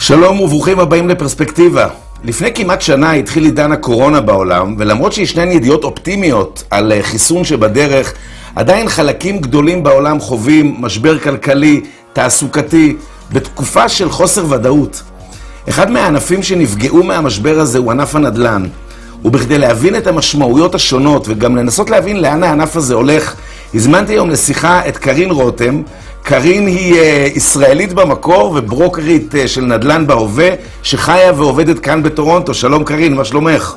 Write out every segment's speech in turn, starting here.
שלום וברוכים הבאים לפרספקטיבה. לפני כמעט שנה התחיל עידן הקורונה בעולם, ולמרות שישנן ידיעות אופטימיות על חיסון שבדרך, עדיין חלקים גדולים בעולם חווים משבר כלכלי, תעסוקתי, בתקופה של חוסר וודאות. אחד מהענפים שנפגעו מהמשבר הזה הוא ענף הנדלן. ובכדי להבין את המשמעויות השונות וגם לנסות להבין לאן הענף הזה הולך, הזמנתי היום לשיחה את קארין רותם. קארין היא ישראלית במקור וברוקרית של נדלן בהווה, שחיה ועובדת כאן בטורונטו. שלום קארין, מה שלומך?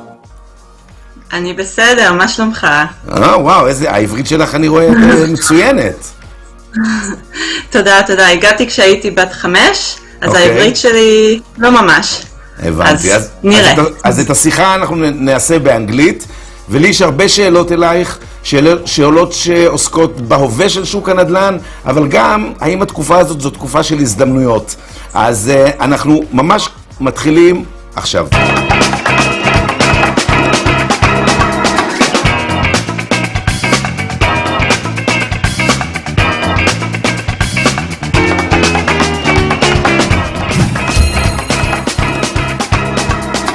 אני בסדר, מה שלומך? וואו, העברית שלך אני רואה מצוינת. תודה. הגעתי כשהייתי בת 5, אז העברית שלי לא ממש. הבנתי, אז נראה. אז את השיחה אנחנו נעשה באנגלית, ולי יש הרבה שאלות אלייך, שאלות שעוסקות בהווה של שוק הנדל"ן, אבל גם האם התקופה הזאת זו תקופה של הזדמנויות. אז אנחנו ממש מתחילים עכשיו.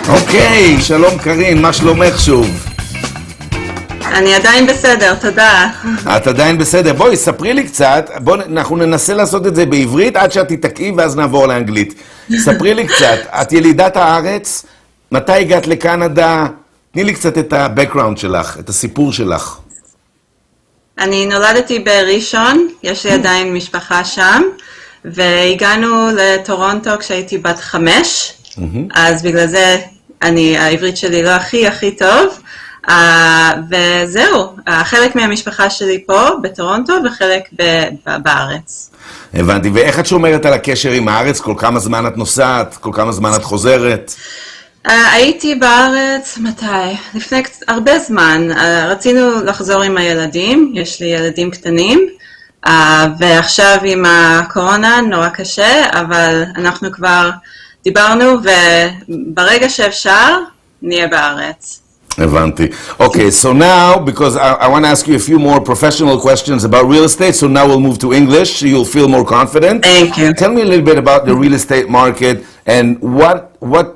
אוקיי, שלום קארין, מה שלומך שוב? אני עדיין בסדר, תודה. את עדיין בסדר. בואי, ספרי לי קצת. אנחנו ננסה לעשות את זה בעברית עד שאת תתקעי ואז נעבור לאנגלית. ספרי לי קצת. את ילידת הארץ? מתי הגעת לקנדה? תני לי קצת את ה-background שלך, את הסיפור שלך. אני נולדתי בראשון, יש לי עדיין משפחה שם, והגענו לטורונטו כשהייתי בת 5, אז בגלל זה העברית שלי לא הכי טוב. וזהו, חלק מהמשפחה שלי פה בטורונטו וחלק בארץ. הבנתי, ואיך את שומרת על הקשר עם הארץ? כל כמה זמן את נוסעת? כל כמה זמן את חוזרת? הייתי בארץ, מתי? לפני הרבה זמן. רצינו לחזור עם הילדים, יש לי ילדים קטנים, ועכשיו עם הקורונה נורא קשה, אבל אנחנו כבר דיברנו, וברגע שאפשר נהיה בארץ. Evanti. Okay, so now, because I want to ask you a few more professional questions about real estate, so now we'll move to English, so you'll feel more confident. Thank you. Tell me a little bit about the real estate market and what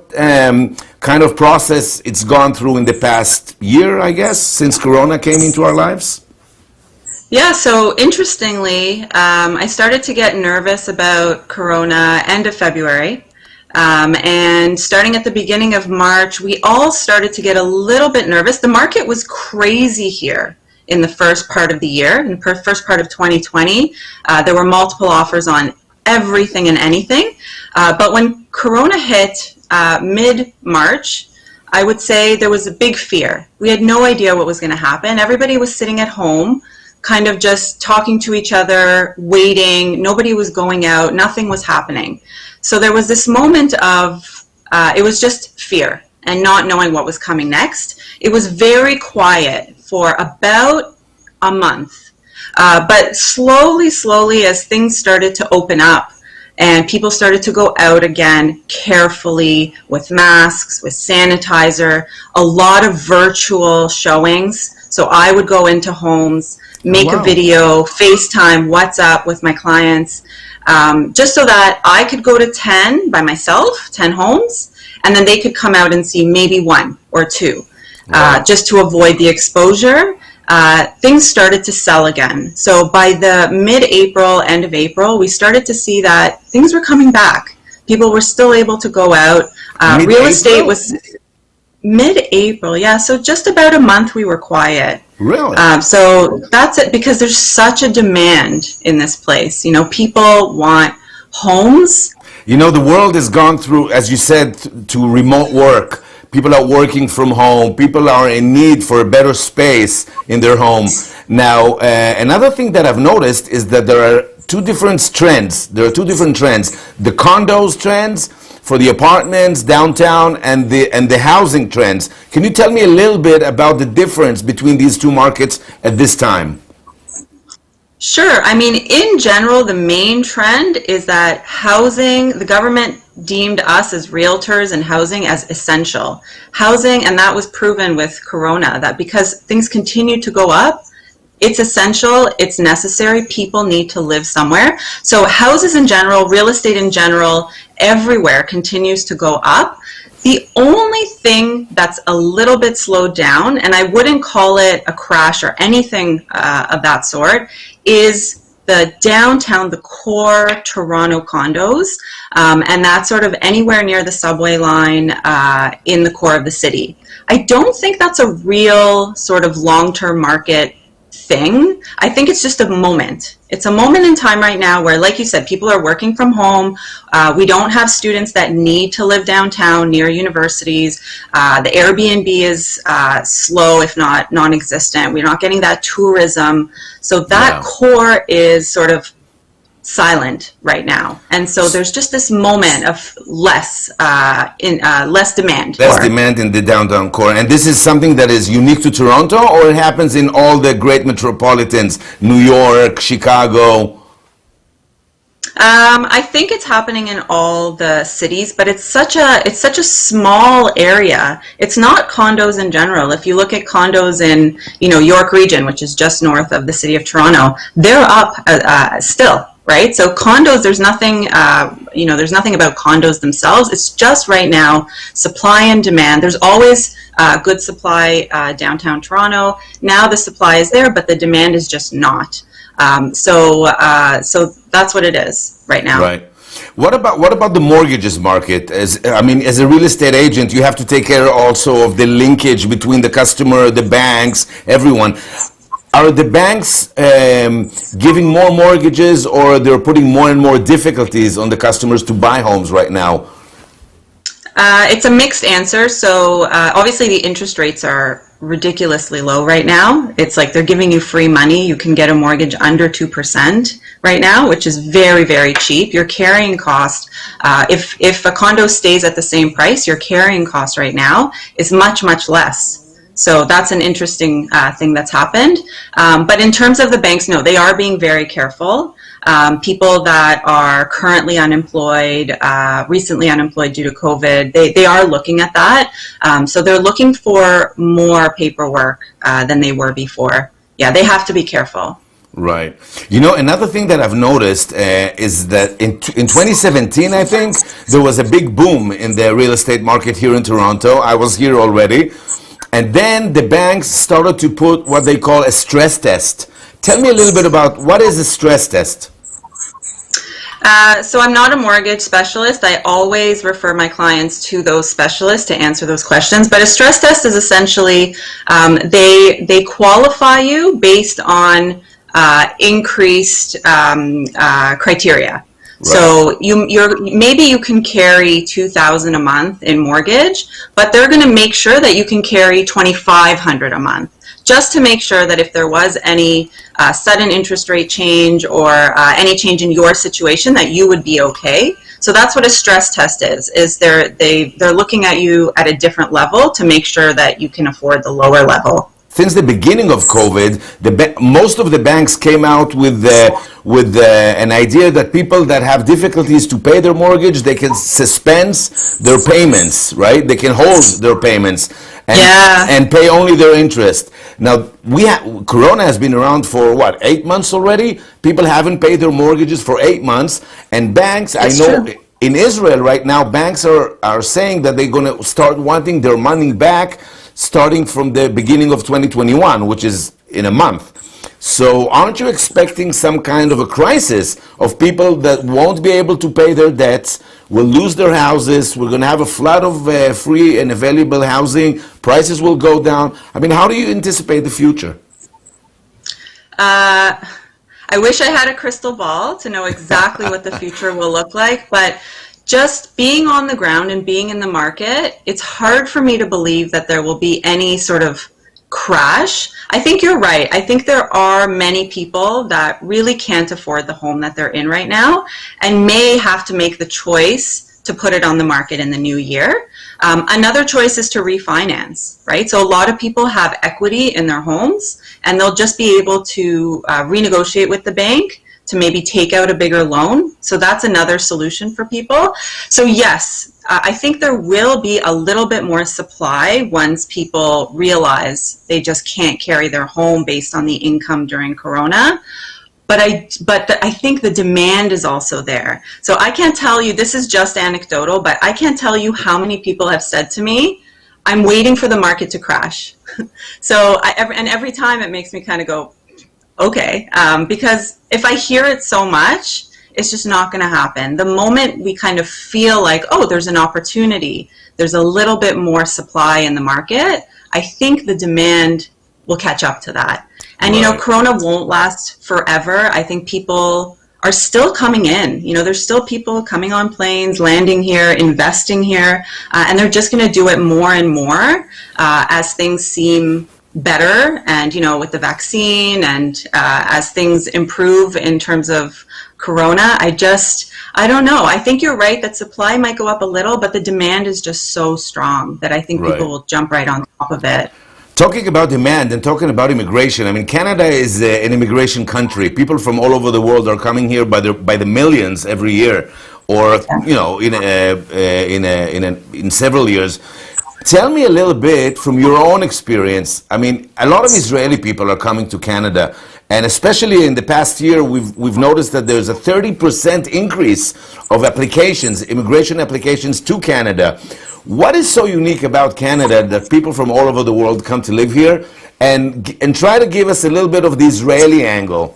kind of process it's gone through in the past year, I guess, since Corona came into our lives. Yeah, so interestingly, I started to get nervous about Corona end of February. And starting at the beginning of March, we all started to get a little bit nervous. The market was crazy here in the first part of the year, in the first part of 2020. There were multiple offers on everything and anything. But when Corona hit mid-March, I would say there was a big fear. We had no idea what was going to happen. Everybody was sitting at home, kind of just talking to each other, waiting. Nobody was going out. Nothing was happening. So there was this moment of, it was just fear and not knowing what was coming next. It was very quiet for about a month. But slowly, as things started to open up and people started to go out again carefully with masks, with sanitizer, a lot of virtual showings. So I would go into homes, make a video, FaceTime, WhatsApp with my clients, just so that I could go to 10 by myself, 10 homes, and then they could come out and see maybe 1 or 2, just to avoid the exposure. Things started to sell again. So by the mid-April, end of April, we started to see that things were coming back. People were still able to go out. Real estate was mid-April, yeah. So just about a month we were quiet. Really? So that's it, because there's such a demand in this place. You know, people want homes. You know, the world has gone through, as you said, to remote work. People are working from home. People are in need for a better space in their home. Now, another thing that I've noticed is that there are two different trends. The condos trends for the apartments downtown and the housing trends. Can you tell me a little bit about the difference between these two markets at this time? Sure. I mean, in general, the main trend is that housing, the government deemed us as realtors and housing as essential. Housing, and that was proven with Corona, that because things continue to go up, it's essential, it's necessary, people need to live somewhere. So houses in general, real estate in general, everywhere continues to go up. The only thing that's a little bit slowed down, and I wouldn't call it a crash or anything of that sort, is the downtown, the core Toronto condos, and that's sort of anywhere near the subway line in the core of the city. I don't think that's a real sort of long-term market thing. I think it's just a moment. It's a moment in time right now where, like you said, people are working from home. We don't have students that need to live downtown near universities. The Airbnb is slow, if not non-existent. We're not getting that tourism. So that core is sort of silent right now, and so there's just this moment of less demand. Less demand in the downtown core, and this is something that is unique to Toronto, or it happens in all the great metropolitans, New York, Chicago? I think it's happening in all the cities, but it's such a small area. It's not condos in general. If you look at condos in York region, which is just north of the city of Toronto, they're up still. Right? So condos, there's nothing about condos themselves. It's just right now, supply and demand. There's always good supply downtown Toronto. Now the supply is there, but the demand is just not. So that's what it is right now. Right. What about the mortgages market? As a real estate agent, you have to take care also of the linkage between the customer, the banks, everyone. Are the banks giving more mortgages, or they're putting more and more difficulties on the customers to buy homes right now? It's a mixed answer. So obviously the interest rates are ridiculously low right now. It's like they're giving you free money. You can get a mortgage under 2% right now, which is very, very cheap. Your carrying cost, if a condo stays at the same price, your carrying cost right now is much, much less. So that's an interesting thing that's happened. But in terms of the banks, no, they are being very careful. People that are currently unemployed, recently unemployed due to COVID, they are looking at that. So they're looking for more paperwork than they were before. Yeah, they have to be careful. Right. Another thing that I've noticed is that in 2017, I think, there was a big boom in the real estate market here in Toronto. I was here already. And then the banks started to put what they call a stress test. Tell me a little bit about what is a stress test? So I'm not a mortgage specialist. I always refer my clients to those specialists to answer those questions. But a stress test is essentially they qualify you based on increased criteria. Right. So maybe you can carry $2,000 a month in mortgage, but they're going to make sure that you can carry $2,500 a month, just to make sure that if there was any sudden interest rate change or any change in your situation, that you would be okay. So that's what a stress test is they're looking at you at a different level to make sure that you can afford the lower level. Since the beginning of COVID, most of the banks came out with an idea that people that have difficulties to pay their mortgage, they can suspend their payments, right? They can hold their payments and pay only their interest. Now, Corona has been around for, 8 months already? People haven't paid their mortgages for 8 months. And banks, I know, in Israel right now, banks are saying that they're going to start wanting their money back starting from the beginning of 2021, which is in a month. So aren't you expecting some kind of a crisis of people that won't be able to pay their debts, will lose their houses, we're going to have a flood of free and available housing, prices will go down? How do you anticipate the future? I wish I had a crystal ball to know exactly what the future will look like, but just being on the ground and being in the market, it's hard for me to believe that there will be any sort of crash. I think you're right. I think there are many people that really can't afford the home that they're in right now and may have to make the choice to put it on the market in the new year. Another choice is to refinance, right? So a lot of people have equity in their homes and they'll just be able to renegotiate with the bank to maybe take out a bigger loan. So that's another solution for people. So yes, I think there will be a little bit more supply once people realize they just can't carry their home based on the income during Corona. I think the demand is also there. So I can't tell you, this is just anecdotal, but I can't tell you how many people have said to me, I'm waiting for the market to crash. So every time it makes me kind of go, okay, because if I hear it so much, it's just not going to happen. The moment we kind of feel like, oh, there's an opportunity, there's a little bit more supply in the market, I think the demand will catch up to that. And, you know, Corona won't last forever. I think people are still coming in. You know, there's still people coming on planes, landing here, investing here, and they're just going to do it more and more as things seem better, and, you know, with the vaccine, and as things improve in terms of Corona. I don't know. I think you're right that supply might go up a little, but the demand is just so strong that I think people will jump right on top of it. Talking about demand and talking about immigration, I mean, Canada is an immigration country. People from all over the world are coming here by the millions every year, or you know, in several years. Tell me a little bit from your own experience. I mean, a lot of Israeli people are coming to Canada, and especially in the past year, we've noticed that there's a 30% increase of applications, immigration applications to Canada. What is so unique about Canada that people from all over the world come to live here, and try to give us a little bit of the Israeli angle,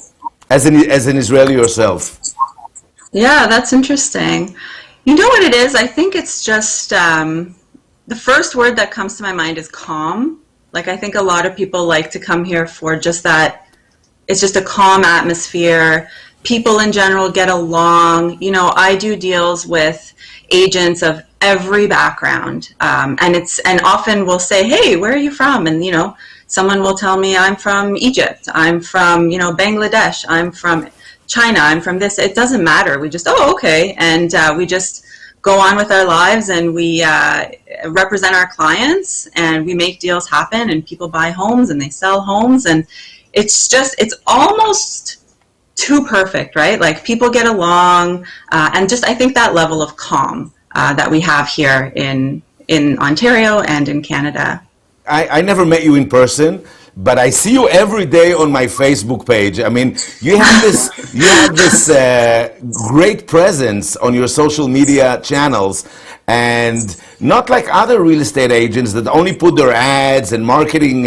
as an Israeli yourself? Yeah, that's interesting. You know what it is? I think it's just the first word that comes to my mind is calm. Like, I think a lot of people like to come here for just that. It's just a calm atmosphere. People in general get along. You know, I do deals with agents of every background, and often we'll say, hey, where are you from? And, you know, someone will tell me, I'm from Egypt, I'm from, you know, Bangladesh, I'm from China, I'm from this. It doesn't matter. We just, oh, okay, and we just go on with our lives, and we represent our clients, and we make deals happen, and people buy homes and they sell homes, and it's almost too perfect, right? Like, people get along, and just, I think that level of calm that we have here in Ontario and in Canada. I never met you in person, but I see you every day on my Facebook page. I mean, you have this great presence on your social media channels, and not like other real estate agents that only put their ads and marketing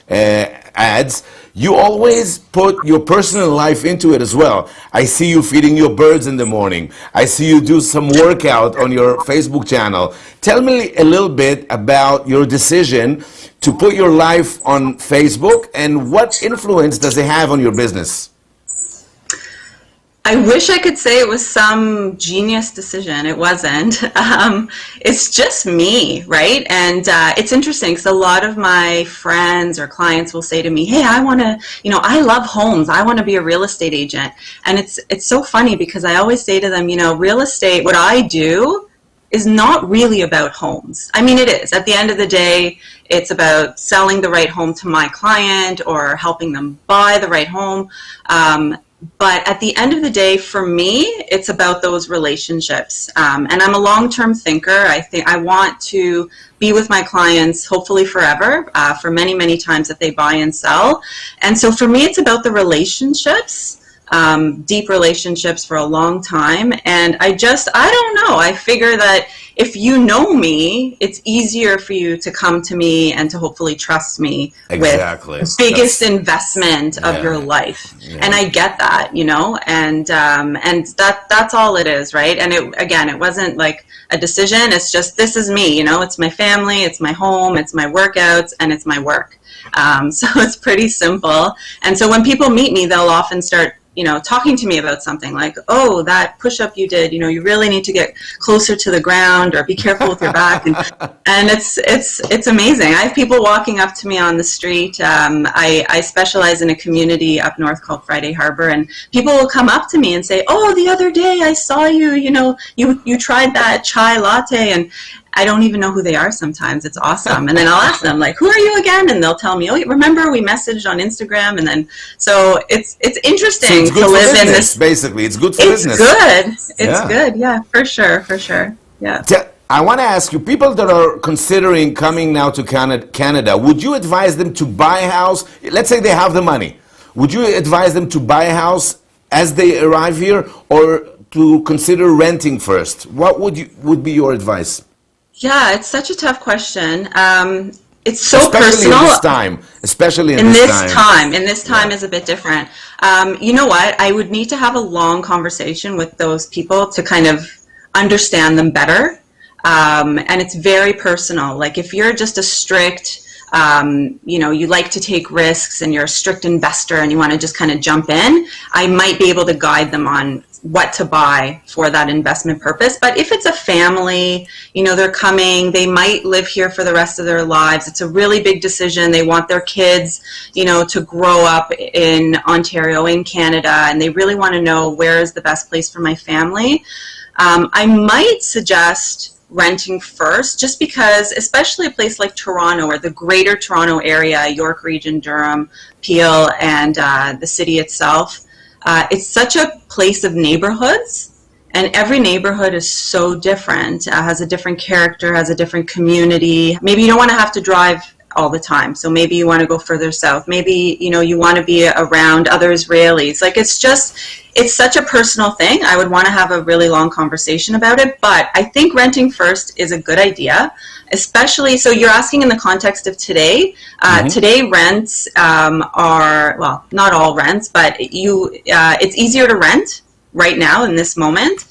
ads. You always put your personal life into it as well. I see you feeding your birds in the morning. I see you do some workout on your Facebook channel. Tell me a little bit about your decision to put your life on Facebook, and what influence does it have on your business? I wish I could say it was some genius decision. It wasn't. It's just me, right? And it's interesting because a lot of my friends or clients will say to me, hey, I want to, you know, I love homes. I want to be a real estate agent. And it's so funny because I always say to them, you know, real estate, what I do is not really about homes. I mean, it is. At the end of the day, it's about selling the right home to my client or helping them buy the right home. But at the end of the day, for me, it's about those relationships. And I'm a long-term thinker. I think I want to be with my clients, hopefully forever, for many, many times that they buy and sell. And so for me, it's about the relationships, deep relationships for a long time. And I don't know. I figure that if you know me, it's easier for you to come to me and to hopefully trust me with the biggest investment of your life. Yeah. And I get that, you know, and that's all it is, right? And it wasn't like a decision. It's just, this is me, you know, it's my family, it's my home, it's my workouts, and it's my work. So it's pretty simple. And so when people meet me, they'll often start, you know, talking to me about something like, oh, that push-up you did, you know, you really need to get closer to the ground, or be careful with your back. And it's amazing. I have people walking up to me on the street. I specialize in a community up north called Friday Harbor, and people will come up to me and say, oh, the other day I saw you, you know, you tried that chai latte, and I don't even know who they are sometimes. It's awesome. And then I'll ask them, like, who are you again? And they'll tell me, oh, remember we messaged on Instagram? And then, so it's interesting to live in this. Basically, it's good for business. It's good. Yeah, for sure. Yeah. I want to ask you, people that are considering coming now to Canada, would you advise them to buy a house? Let's say they have the money. would you advise them to buy a house as they arrive here, or to consider renting first? What would be your advice? Yeah, it's such a tough question. It's so Especially personal. in this time. Especially in this time. In this time is a bit different. You know what? I would need to have a long conversation with those people to kind of understand them better. And it's very personal. Like if you're just a strict, you like to take risks and you're a strict investor and you want to just kind of jump in, I might be able to guide them on what to buy for that investment purpose. But if it's a family, they're coming, they might live here for the rest of their lives. It's a really big decision. They want their kids, to grow up in Ontario, in Canada, and they really want to know where is the best place for my family. I might suggest renting first, just because, especially a place like Toronto or the greater Toronto area, York Region, Durham, Peel, and the city itself, it's such a place of neighborhoods, and every neighborhood is so different, has a different character, has a different community. Maybe you don't want to have to drive all the time, so maybe you want to go further south. Maybe, you want to be around other Israelis. Like, it's such a personal thing. I would want to have a really long conversation about it, but I think renting first is a good idea, especially, so you're asking in the context of today. Today rents are, well, not all rents, but it's easier to rent right now in this moment.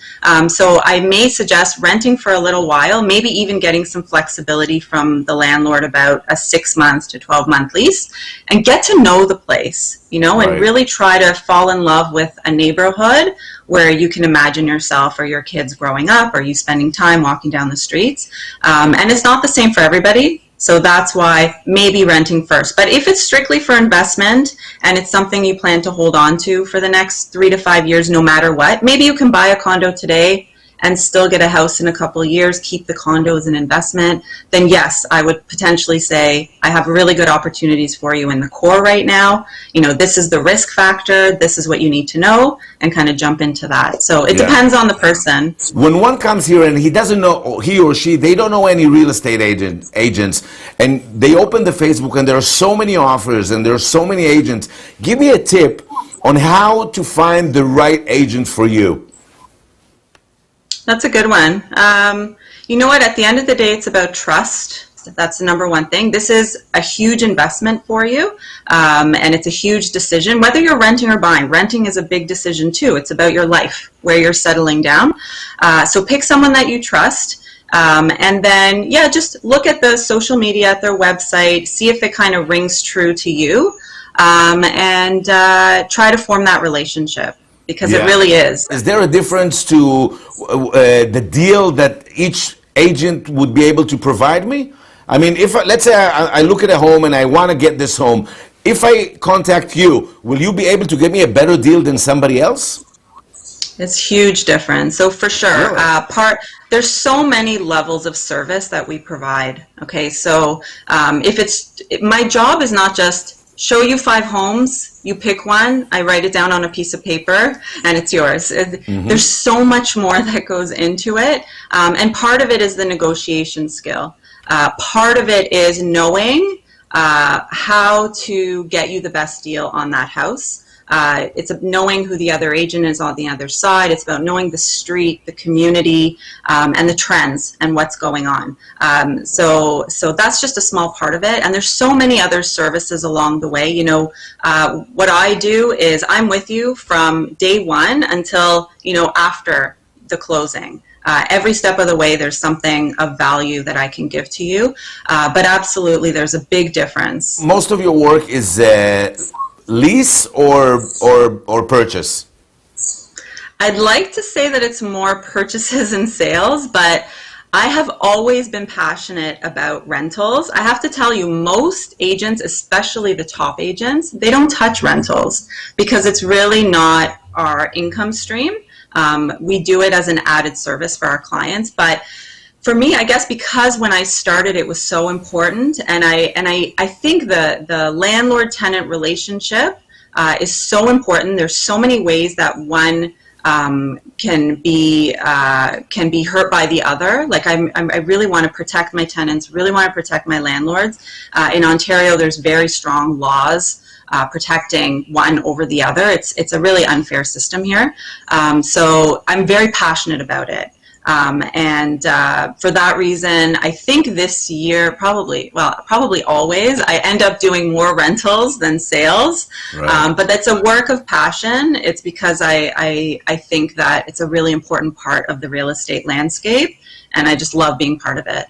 So I may suggest renting for a little while, maybe even getting some flexibility from the landlord about a 6 months to 12-month lease, and get to know the place, and really try to fall in love with a neighborhood where you can imagine yourself or your kids growing up, or you spending time walking down the streets. And it's not the same for everybody. So that's why maybe renting first. But if it's strictly for investment and it's something you plan to hold on to for the next 3 to 5 years, no matter what, maybe you can buy a condo today and still get a house in a couple of years, keep the condo as an investment, then yes, I would potentially say I have really good opportunities for you in the core right now. This is the risk factor, this is what you need to know, and kind of jump into that. So it depends on the person. When one comes here and he doesn't know, he or she, they don't know any real estate agents, and they open the Facebook and there are so many offers and there are so many agents, give me a tip on how to find the right agent for you. That's a good one. You know what? At the end of the day, it's about trust. That's the number one thing. This is a huge investment for you, and it's a huge decision. Whether you're renting or buying, renting is a big decision too. It's about your life, where you're settling down. So pick someone that you trust. And then, just look at the social media, at their website, see if it kind of rings true to you, and try to form that relationship. Because it really is. Is there a difference to the deal that each agent would be able to provide me? I mean, let's say I look at a home and I want to get this home. If I contact you, will you be able to get me a better deal than somebody else? It's huge difference. So for sure, Really? There's so many levels of service that we provide. Okay, so my job is not just show you 5 homes, you pick one, I write it down on a piece of paper, and it's yours. There's so much more that goes into it, and part of it is the negotiation skill. Part of it is knowing how to get you the best deal on that house. It's knowing who the other agent is on the other side. It's about knowing the street, the community, and the trends and what's going on. So that's just a small part of it. And there's so many other services along the way. What I do is I'm with you from day one until, after the closing. Every step of the way, there's something of value that I can give to you. But absolutely, there's a big difference. Most of your work is lease or purchase? I'd like to say that it's more purchases and sales, but I have always been passionate about rentals. I have to tell you, most agents, especially the top agents, they don't touch rentals because it's really not our income stream. We do it as an added service for our clients, but for me, I guess because when I started, it was so important, and I think the landlord-tenant relationship is so important. There's so many ways that one can be hurt by the other. Like I really want to protect my tenants, really want to protect my landlords. In Ontario, there's very strong laws protecting one over the other. It's a really unfair system here. So I'm very passionate about it. And for that reason, I think this year, probably always, I end up doing more rentals than sales. Right. But that's a work of passion. It's because I think that it's a really important part of the real estate landscape, and I just love being part of it.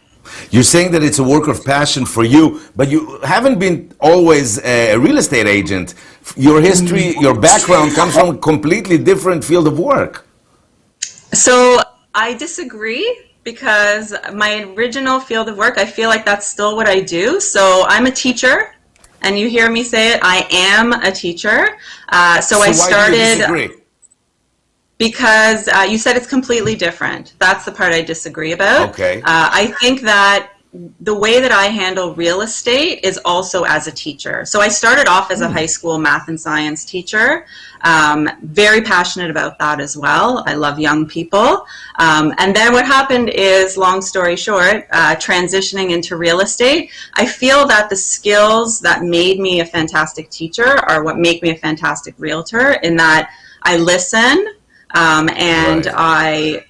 You're saying that it's a work of passion for you, but you haven't been always a real estate agent. Your history, your background comes from a completely different field of work. So I disagree, because my original field of work, I feel like that's still what I do. So I'm a teacher, and you hear me say it, I am a teacher. So I started... Why do you disagree? Because you said it's completely different. That's the part I disagree about. Okay. I think that the way that I handle real estate is also as a teacher. So I started off as a high school math and science teacher. Very passionate about that as well. I love young people. And then what happened is, long story short, transitioning into real estate, I feel that the skills that made me a fantastic teacher are what make me a fantastic realtor, in that I listen, and right.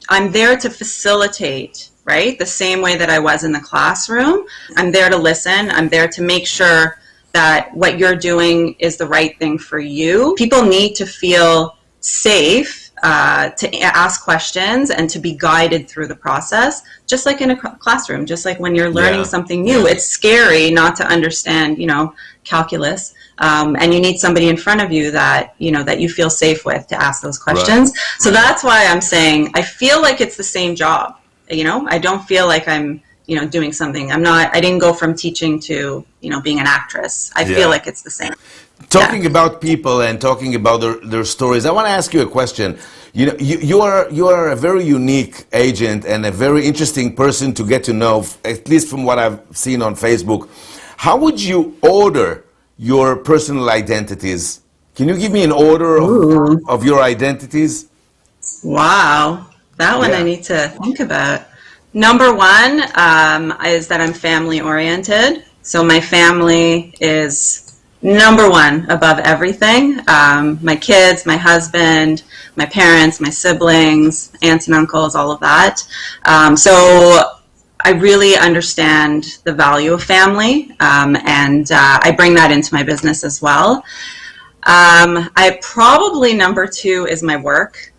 I'm there to facilitate, right? The same way that I was in the classroom. I'm there to listen. I'm there to make sure that what you're doing is the right thing for you. People need to feel safe to ask questions and to be guided through the process, just like in a classroom, just like when you're learning something new. It's scary not to understand, calculus. And you need somebody in front of you that, that you feel safe with to ask those questions. Right. So that's why I'm saying I feel like it's the same job. I don't feel like I'm, doing something. I didn't go from teaching to, being an actress. I feel like it's the same. Talking about people and talking about their stories, I want to ask you a question. You are a very unique agent and a very interesting person to get to know, at least from what I've seen on Facebook. How would you order your personal identities? Can you give me an order of your identities? Wow, that one I need to think about. Number one is that I'm family oriented. So my family is number one above everything. My kids, my husband, my parents, my siblings, aunts and uncles, all of that. So I really understand the value of family, and I bring that into my business as well. I probably number two is my work.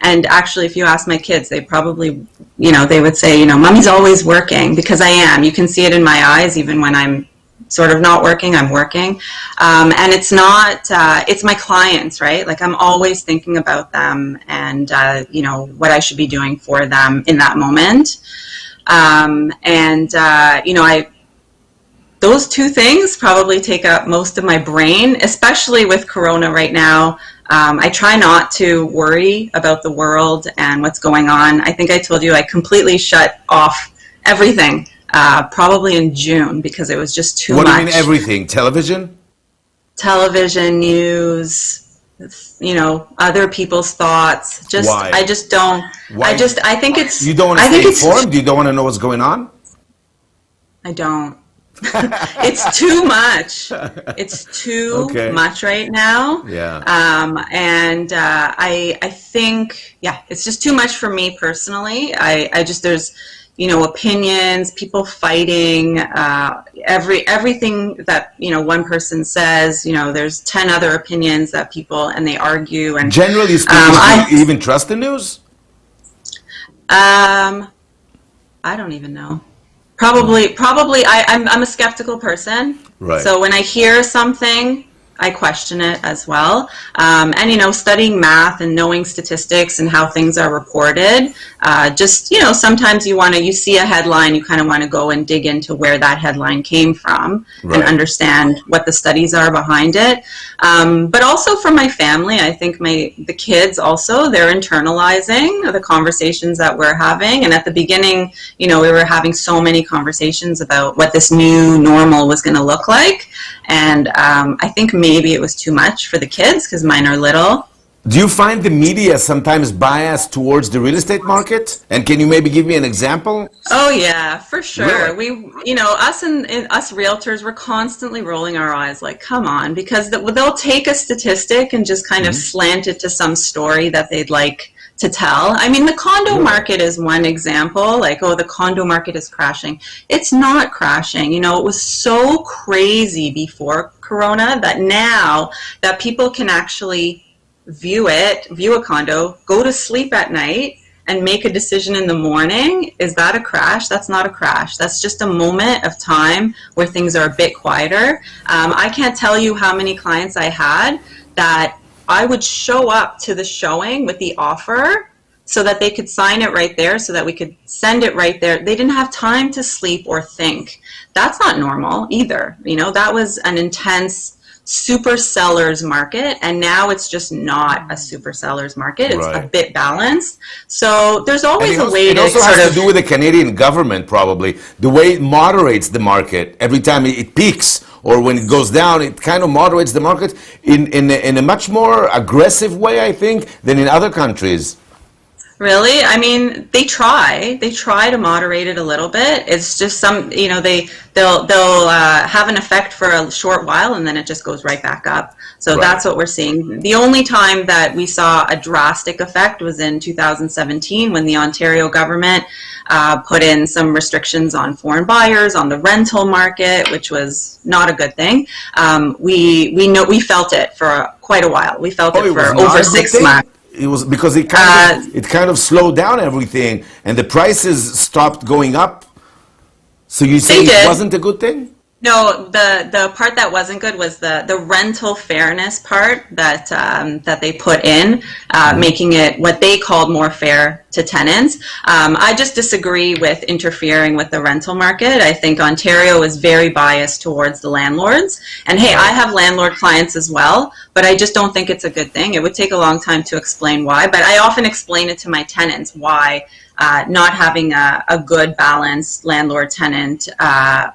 And actually, if you ask my kids, they probably, they would say, Mommy's always working, because I am. You can see it in my eyes, even when I'm sort of not working, I'm working. And it's not, it's my clients, right? Like, I'm always thinking about them and, what I should be doing for them in that moment. Those two things probably take up most of my brain, especially with Corona right now. I try not to worry about the world and what's going on. I think I told you I completely shut off everything, probably in June, because it was just too much. What do you mean everything? Television? Television, news, other people's thoughts. Why? I just don't. Why? I think it's. You don't want to stay informed? You don't want to know what's going on? I don't. It's too much. It's too much right now. Yeah. I think, it's just too much for me personally. I just, there's, opinions, people fighting, everything that, one person says, there's 10 other opinions that people, and they argue. And generally speaking, do you even trust the news? I don't even know. Probably. I'm a skeptical person. Right. So when I hear something, I question it as well. And, studying math and knowing statistics and how things are reported, sometimes you see a headline, you kind of want to go and dig into where that headline came from and understand what the studies are behind it. But also for my family, I think the kids also, they're internalizing the conversations that we're having. And at the beginning, we were having so many conversations about what this new normal was going to look like. And I think maybe it was too much for the kids, because mine are little. Do you find the media sometimes biased towards the real estate market? And can you maybe give me an example? Oh yeah, for sure. Really? Us us realtors, we're constantly rolling our eyes like, come on, because they'll take a statistic and just kind of slant it to some story that they'd like to tell. I mean, the condo market is one example, like, oh, the condo market is crashing. It's not crashing. It was so crazy before Corona that now that people can actually view a condo, go to sleep at night, and make a decision in the morning. Is that a crash? That's not a crash. That's just a moment of time where things are a bit quieter. I can't tell you how many clients I had that I would show up to the showing with the offer so that they could sign it right there, so that we could send it right there. They didn't have time to sleep or think. That's not normal either. That was an intense super seller's market, and now it's just not a super seller's market. It's a bit balanced. So there's always a way to also has to do with the Canadian government, probably. The way it moderates the market. Every time it peaks or when it goes down, it kind of moderates the market in a much more aggressive way, I think, than in other countries. Really? I mean, they try to moderate it a little bit. It's just they'll have an effect for a short while, and then it just goes right back up. So that's what we're seeing. The only time that we saw a drastic effect was in 2017 when the Ontario government put in some restrictions on foreign buyers, on the rental market, which was not a good thing. We felt it for quite a while. We felt it for over 6 months. It was because it kind of slowed down everything, and the prices stopped going up. So you say it wasn't a good thing? No, the part that wasn't good was the rental fairness part that they put in, making it what they called more fair to tenants. I just disagree with interfering with the rental market. I think Ontario is very biased towards the landlords. And hey, I have landlord clients as well, but I just don't think it's a good thing. It would take a long time to explain why, but I often explain it to my tenants why not having a good balanced landlord-tenant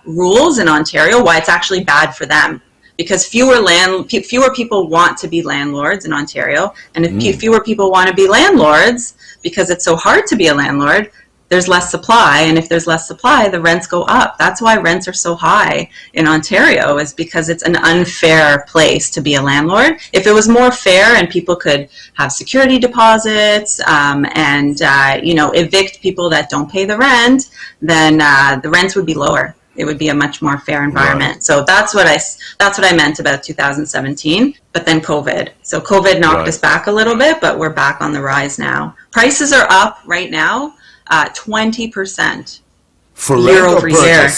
rules in Ontario, why it's actually bad for them. Because fewer people want to be landlords in Ontario, and if fewer people want to be landlords, because it's so hard to be a landlord, there's less supply, and if there's less supply, the rents go up. That's why rents are so high in Ontario, is because it's an unfair place to be a landlord. If it was more fair and people could have security deposits and evict people that don't pay the rent, then the rents would be lower. It would be a much more fair environment. Right. So that's what I meant about 2017. But then COVID. So COVID knocked us back a little bit, but we're back on the rise now. Prices are up right now. 20% for year over year.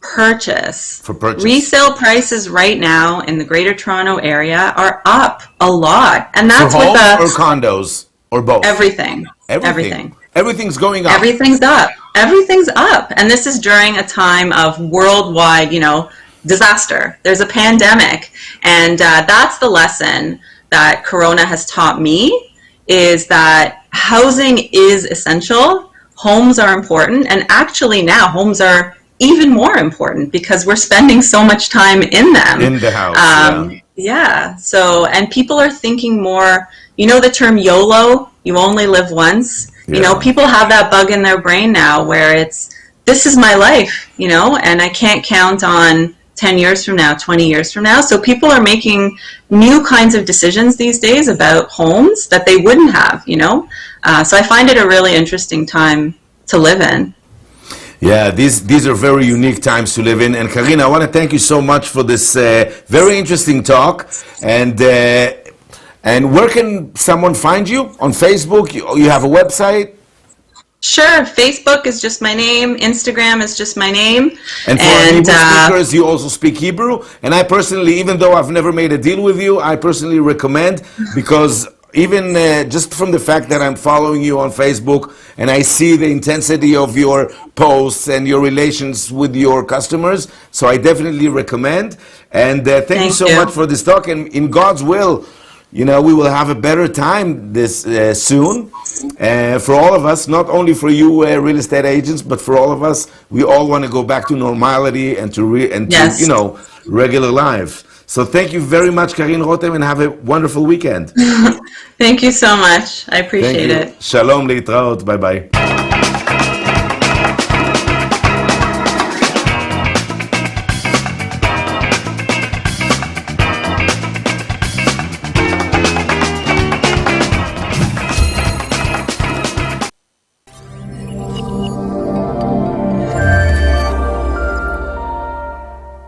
Purchase. For purchase. Resale prices right now in the Greater Toronto area are up a lot, and that's for with homes or condos or both. Everything. Everything's going up. Everything's up. Everything's up, and this is during a time of worldwide, disaster. There's a pandemic, and that's the lesson that Corona has taught me. Is that housing is essential, homes are important, and actually now homes are even more important because we're spending so much time in them. In the house, So, and people are thinking more, the term YOLO, you only live once. People have that bug in their brain now where this is my life, and I can't count on 10 years from now, 20 years from now. So people are making new kinds of decisions these days about homes that they wouldn't have, So I find it a really interesting time to live in. Yeah, these are very unique times to live in. And Kaarin, I want to thank you so much for this very interesting talk. And where can someone find you? On Facebook? You have a website? Sure. Facebook is just my name. Instagram is just my name. And for Hebrew speakers, you also speak Hebrew. And I personally, even though I've never made a deal with you, I personally recommend, because even just from the fact that I'm following you on Facebook and I see the intensity of your posts and your relations with your customers, so I definitely recommend. And thank you so much for this talk. And in God's will, we will have a better time this soon for all of us, not only for you real estate agents, but for all of us. We all want to go back to normality and to regular life. So thank you very much, Kaarin Rotem, and have a wonderful weekend. Thank you so much. I appreciate it. שלום, להתראות, ביי ביי.